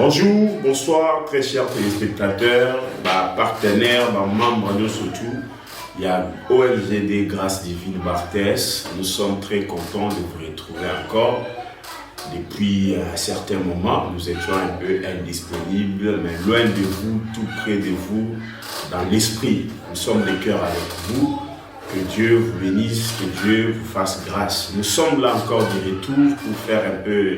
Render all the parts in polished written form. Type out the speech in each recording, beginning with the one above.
Bonjour, bonsoir, très chers téléspectateurs, partenaires, membres de surtout. Il y a OLGD Grâce Divine Barthès. Nous sommes très contents de vous retrouver encore. Depuis un certain moment, nous étions un peu indisponibles, mais loin de vous, tout près de vous, dans l'esprit. Nous sommes de cœur avec vous. Que Dieu vous bénisse, que Dieu vous fasse grâce. Nous sommes là encore de retour pour faire un peu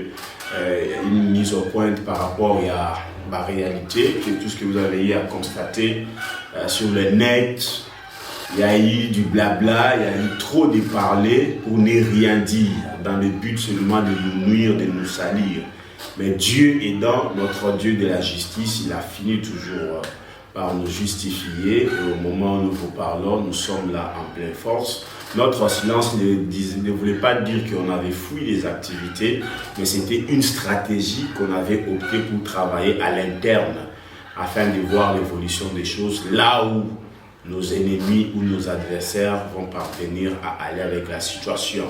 une mise au point par rapport à la réalité, que tout ce que vous avez eu à constater sur le net. Il y a eu du blabla, il y a eu trop de parler pour ne rien dire, dans le but seulement de nous nuire, de nous salir. Mais Dieu aidant, notre Dieu de la justice, il a fini toujours par nous justifier. Et au moment où nous vous parlons, nous sommes là en pleine force. Notre silence ne voulait pas dire qu'on avait fui les activités, mais c'était une stratégie qu'on avait opté pour travailler à l'interne, afin de voir l'évolution des choses là où nos ennemis ou nos adversaires vont parvenir à aller avec la situation.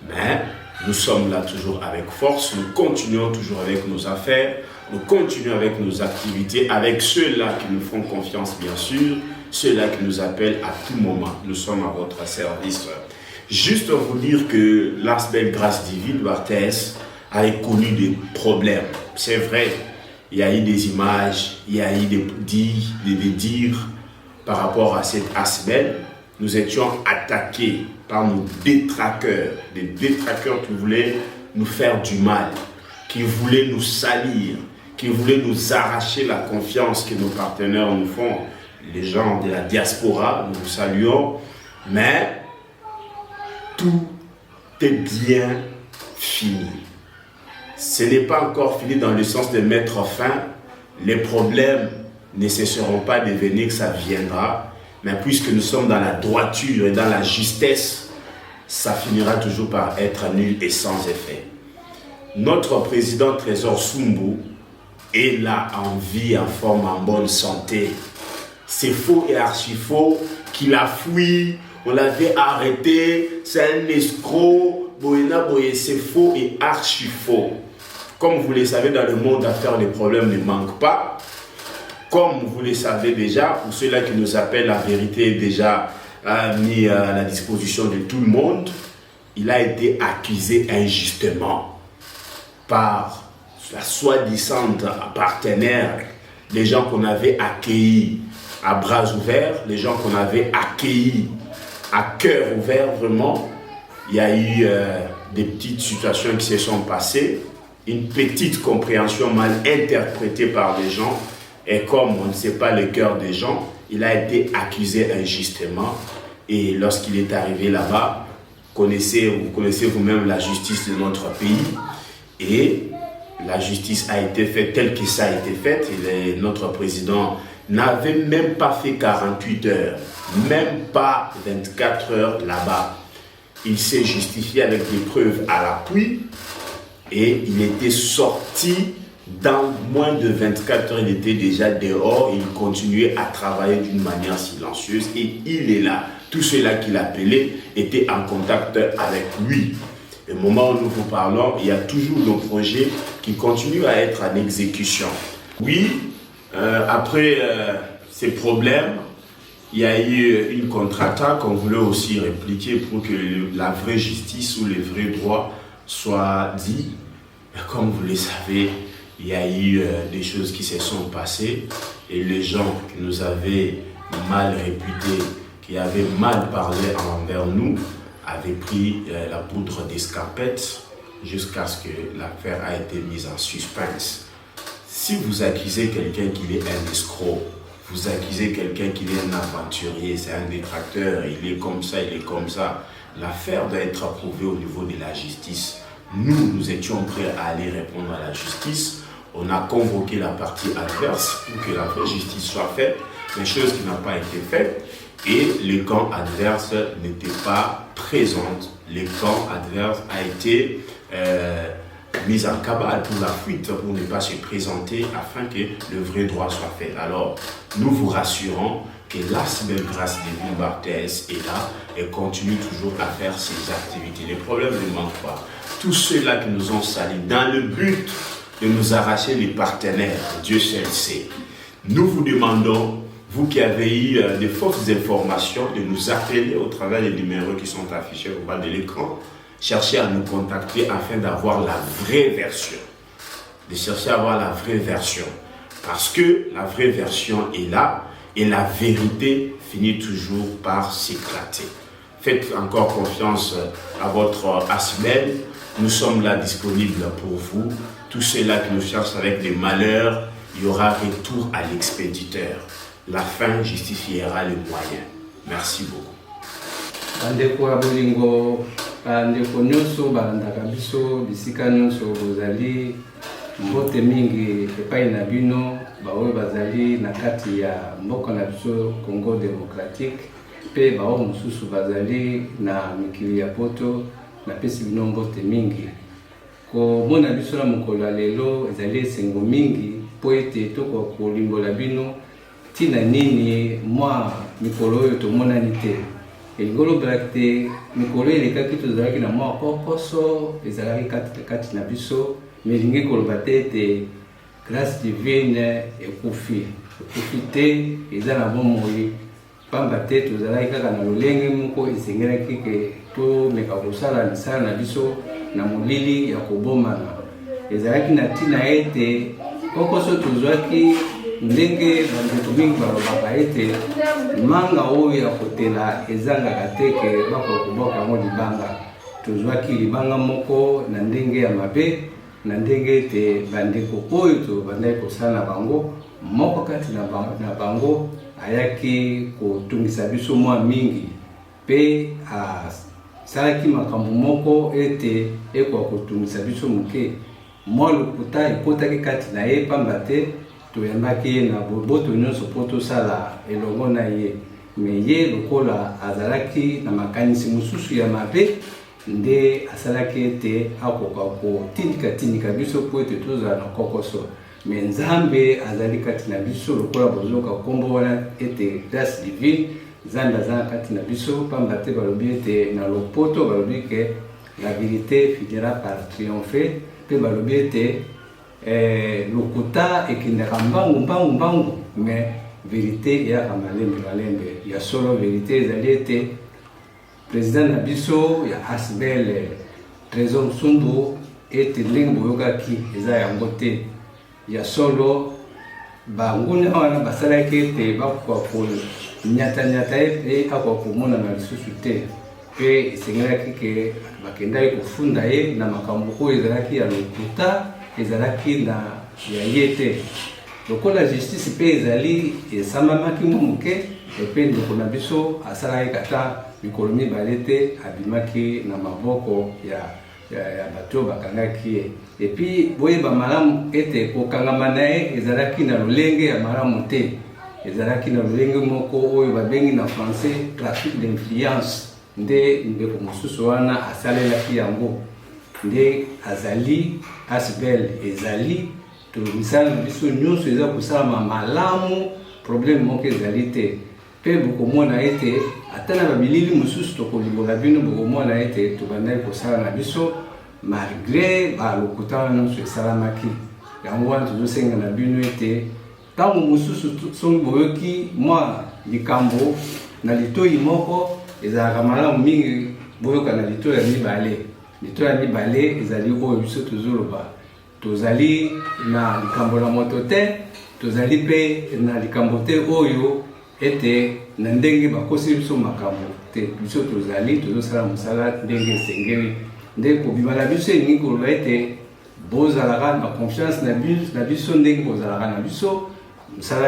Mais nous sommes là toujours avec force, nous continuons toujours avec nos affaires, nous continuons avec nos activités, avec ceux-là qui nous font confiance bien sûr, ceux-là qui nous appellent à tout moment. Nous sommes à votre service. Juste vous dire que l'Ars Belle Grâce Divine Barthès avait connu des problèmes. C'est vrai, il y a eu des images, il y a eu des dires par rapport à cette Asbel. Nous étions attaqués par nos détraqueurs, des détraqueurs qui voulaient nous faire du mal, qui voulaient nous salir, qui voulaient nous arracher la confiance que nos partenaires nous font. Les gens de la diaspora, nous vous saluons, mais tout est bien fini. Ce n'est pas encore fini dans le sens de mettre fin. Les problèmes ne cesseront pas de venir, ça viendra. Mais puisque nous sommes dans la droiture et dans la justesse, ça finira toujours par être nul et sans effet. Notre président Trésor Sumbu est là en vie, en forme, en bonne santé. C'est faux et archi faux qu'il a fui, on l'avait arrêté, c'est un escroc, c'est faux et archi faux. Comme vous le savez, dans le monde d'affaires, les problèmes ne manquent pas. Comme vous le savez déjà, pour ceux-là qui nous appellent, la vérité est déjà mise à la disposition de tout le monde. Il a été accusé injustement par la soi-disant partenaire, les gens qu'on avait accueillis à bras ouverts, les gens qu'on avait accueillis à cœur ouvert vraiment. Il y a eu des petites situations qui se sont passées, une petite compréhension mal interprétée par les gens. Et comme on ne sait pas le cœur des gens, il a été accusé injustement. Et lorsqu'il est arrivé là-bas, vous connaissez vous-même la justice de notre pays. Et la justice a été faite telle que ça a été faite. Notre président n'avait même pas fait 48 heures, même pas 24 heures là-bas. Il s'est justifié avec des preuves à l'appui et il était sorti. Dans moins de 24 heures, il était déjà dehors et il continuait à travailler d'une manière silencieuse et il est là. Tous ceux-là qu'il appelait étaient en contact avec lui. Au moment où nous vous parlons, il y a toujours nos projets qui continuent à être en exécution. Oui, après ces problèmes, il y a eu une contre-attaque. On voulait aussi répliquer pour que la vraie justice ou les vrais droits soient dits. Mais comme vous le savez, il y a eu des choses qui se sont passées et les gens qui nous avaient mal réputés, qui avaient mal parlé envers nous, avaient pris la poudre d'escarpette jusqu'à ce que l'affaire a été mise en suspense. Si vous accusez quelqu'un qu'il est un escroc, vous accusez quelqu'un qu'il est un aventurier, c'est un détracteur, il est comme ça, l'affaire doit être approuvée au niveau de la justice. Nous étions prêts à aller répondre à la justice. On a convoqué la partie adverse pour que la vraie justice soit faite, mais chose qui n'a pas été faite, et le camp adverse n'était pas présent. Le camp adverse a été mis en cabale pour la fuite, pour ne pas se présenter afin que le vrai droit soit fait. Alors, nous vous rassurons que l'Ars Belle Grâce Divine Barthès est là et continue toujours à faire ses activités. Les problèmes ne manquent pas. Tous ceux-là qui nous ont salis dans le but de nous arracher les partenaires. Dieu seul sait. Nous vous demandons, vous qui avez eu de fausses informations, de nous appeler au travers des numéros qui sont affichés au bas de l'écran. Cherchez à nous contacter afin d'avoir la vraie version. De chercher à avoir la vraie version. Parce que la vraie version est là et la vérité finit toujours par s'éclater. Faites encore confiance à votre Asbel. Nous sommes là disponibles pour vous. Tous ceux-là qui nous cherchent avec des malheurs, il y aura retour à l'expéditeur. La fin justifiera les moyens. Merci beaucoup. Bandeko ya bolingo, bandeko nyonso balandaka biso bisika nyonso bozali mbote mingi epai na bino baoyo bazali na kati ya mboka na biso Congo Démocratique pe baoyo mosusu bazali na mikili ya poto na pesi bino mbote mingi komona biso na mokolo lelo ezali esengo mingi po ete tokolimbola bino tina nini mwa mikolo oyo tomonani te elingolo brakte mikolo elekaki tozalaki na mwa kokoso ezalaki kati na biso melingi koloba te ete grâce divine ekufi te eza na bomoi pamba te tozalaki kaka na lolenge moko esengelaki ke tomeka kosala misala na biso na molili ya kobomana ezalaki na ntina ete kokoso tozwaki ndenge bandeko mingi balobaka ete manga oyo ya kotela ezangaka te ke bakokoboka yango libanga tozwaki libanga moko na ndenge ya mabe na ndenge ete bandeko oyo tobandaki kosala na bango moko kati na bango ayaki kotungisa biso mwa mingi pe asalaki makambo moko ete ekoka kotungisa biso moke mwa lokuta ekotaki kati na ye pamba te toyambaki ye na boboto nyonso mpo tosala elongo na ye me ye lokola azalaki na makanisi mosusu ya mabe nde asalaki ete akoka kotindika biso mpo ete tozala na kokoso me nzambe azali kati na biso lokola bozoka kombo wana ete grâce divine nzambe aza na kati na biso pamba te balobi ete na lopoto balobi ke la vérité finira par triompher pe balobi ete lokuta ekendaka mbangu me vérité eyaka malembe ya solo vérité ezali ete président na biso ya Asbel Trésor Nsumbu ete ndenge boyokaki eza yango te ya solo banguna wana basalaki ete bakoka konyatanyata ye akoka komona na lisusu te pe esengelaki ke bakendaki kofunda ye na makambo oyo ezalaki ya lokuta ezalaki na ya ye te lokola justice pe ezali esamamaki moke epe ndeko na biso asalaki kata mikolo mibale te abimaki na maboko ya bato bakangaki ye epi boyeba malamu ete kokangama na ye ezalaki na lolenge ya malamu te ezalaki na lolenge moko oyo babengi na français trafic d'influence nde ndeko mosusu wana asalelaki yango nde azali Asbel ezali to misala na biso nyonso eza kosalama malamu problème moko ezali te pe bokomona ete ata na babilili mosusu tokolimbola bino bokomona ete tobandaki kosala na biso malgré balokuta wana nyonso esalamaki yango wana tozosenga na bino ete ntango mosusu soki boyoki mwa likambo na litoi moko ezalaka malamu mingi boyoka na litoi ya mibale litoi ya mibale ezali oyo biso tozoloba tozali na likambo na moto te tozali pe na likambo te oyo ete na ndenge bakosi biso makambo te biso tozali tozosala mosala ndenge esengeli nde kobima na biso elingi koloba ete bozalaka na confiance na biso ndenge bozalaka na biso mosala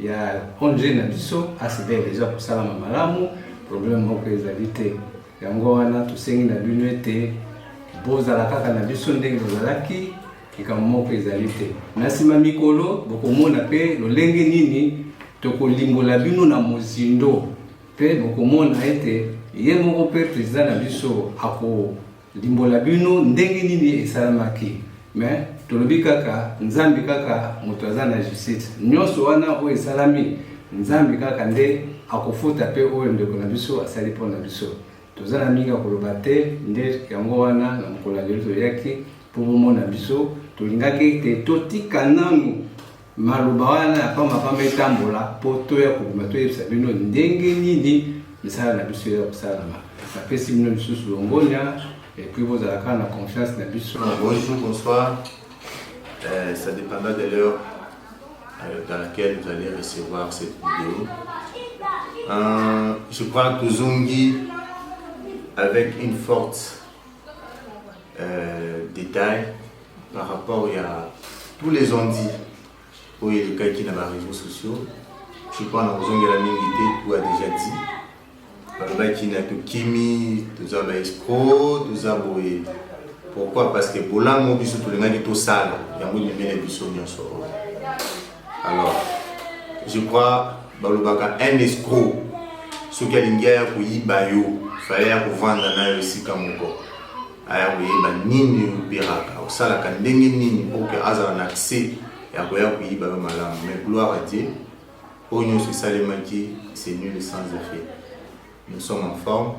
ya ONG na biso Asbel eza kosalama malamu problème moko ezali te yango wana tosengi na bino ete bozala kaka na biso ndenge bozalaki likambo moko ezali te na nsima mikolo bokomona pe lolenge nini tokolimbola bino na mozindo pe bokomona ete ye moko pe président na biso akolimbola bino ndenge nini esalamaki mais tolobi kaka nzambe kaka moto aza na justice nyonso wana oyo esalami nzambe kaka nde akofuta pe oyo ndeko na biso asali mpo na biso toza na mingi ya koloba te nde yango wana na mokolo lelo toyaki pour bomona biso tolingaki te totika nanu maloba wana ya pamba etambola po toya kobima toyebisa bino ndenge nini misala na biso ya kosalama apesi bino lisusu longonia et puis bozalaka na confiance na biso. Bonjour, bonsoir. Ça dépendra de l'heure dans laquelle vous allez recevoir cette vidéo. Je prends Tozongi avec une forte détail par rapport à tous les ondits où il y a le cas qui n'a pas réseaux sociaux. Je prends Tozongi la mingité, tout a déjà dit. Par qui n'a que Kimi, tout ça escroc, tout ça boé. Pourquoi? Parce que pour l'un, mon biso tout le monde est tout sale. Il y a beaucoup de bien biso nyosoro. Alors, je crois balobaka un escroc. Ce qui a une guerre pour y bayo, fallait pour vendre na aussi comme ko. Aya ko yeba nini ubiraka. Osala ka ndenge nini pour que azala un accès ya ko ya ko y bayo malam. Mais gloire à Dieu. Onyo se salemaki, c'est nul sans effet. Nous sommes en forme.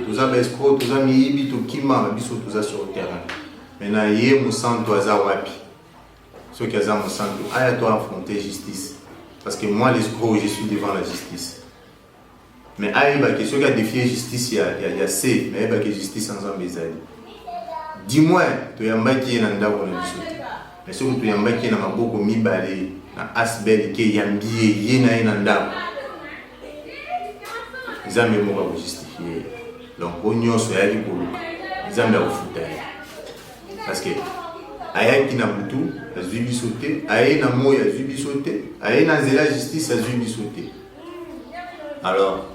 Tout ça escroc, tout ça miibi, tout kima, biso tout ça sur le terrain. Maintenant, yé mo santo azawapi. Ceux qui ont mon santo, aya toi affronter justice. Parce que moi l'escroc, je suis devant la justice. Mais aïe, ceux qui ont défié justice, il y a C, mais aïe, justice ensemble les alliés. Dis-moi, tu es en bas qui est dans le bisoté. Mais ceux qui sont en bas qui est dans ma boko mi balé, dans asbel qui est yambié, yéna dans le ils ont même pas justifier. Donc, on soit allé pour le ils ont même foutu. Parce que, aïe qui n'a pas tout, a zubi sauté, aïe n'a mot, a zubi sauté, aïe n'a zéla justice, a zubi sauté. Alors,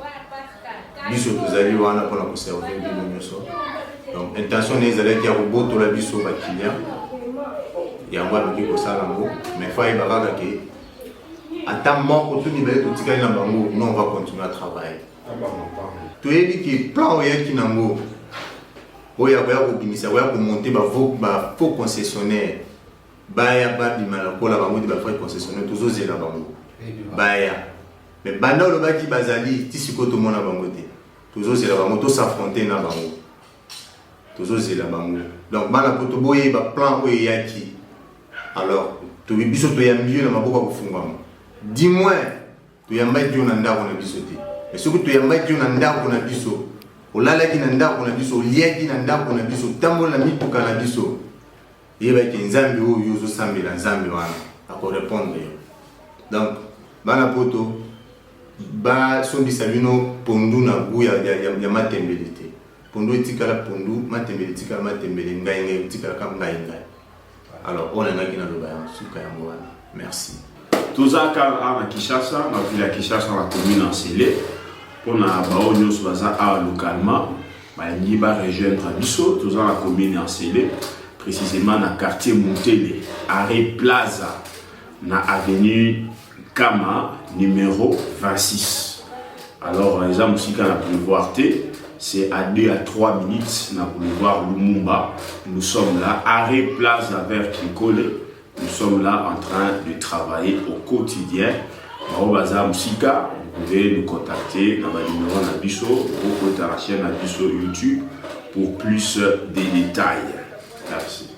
biso vous allez voir pour la conserver de donc, intention des allées qui a robot tout la biso va qu'il y a. Il y a un mois de qui ça là-haut, mais il faut y avoir que, à ta mort, pour tout niveau, tout ce qu'il y a là-bas, nous on va continuer à travailler. Tu es dit que plan qui n'a pas oya obimisa oya ko monter ba faux concessionnaire baya ba bimala ko la bango ba faux concessionnaire toujours zela bango baya mais banda lo ba ki bazali ti siko to mona bango te toujours zela bango to s'affronter na bango toujours zela bango donc bana ko to boye ba plan oya ki alors to biso to ya mieux na maboko ko fungwa dis-moi to ya mba dio na ndako na biso te mais ce que tu as dit na ndako na biso olala ki na ndako na biso liaki na ndako na biso tambola mituka na biso yeba ki nzambe oyo yozo sambela nzambe wana ako répondre donc bana poto ba sombisa bino pondu na guya ya matembelité pondu etikala pondu matembelité etikala matembelé ngai ngai etikala kam ngai ngai alors on a ngaki na loba ya suka ya mwana merci tout ça quand à Kinshasa na ville à Kinshasa la commune en Sélé pour na baonyo soza a localement ba ni ba rejoindre biso tout ça la commune en Sélé précisément na quartier Montele arrêt Plaza na avenue Kama numéro 26. Alors les gens aussi quand la boulevard T c'est à 2 à 3 minutes na boulevard Lumumba. Nous sommes là arrêt Plaza vers Kinkole. Nous sommes là en train de travailler au quotidien. Vous pouvez nous contacter dans le numéro Nabiso ou sur la chaîne Nabiso YouTube pour plus de détails. Merci.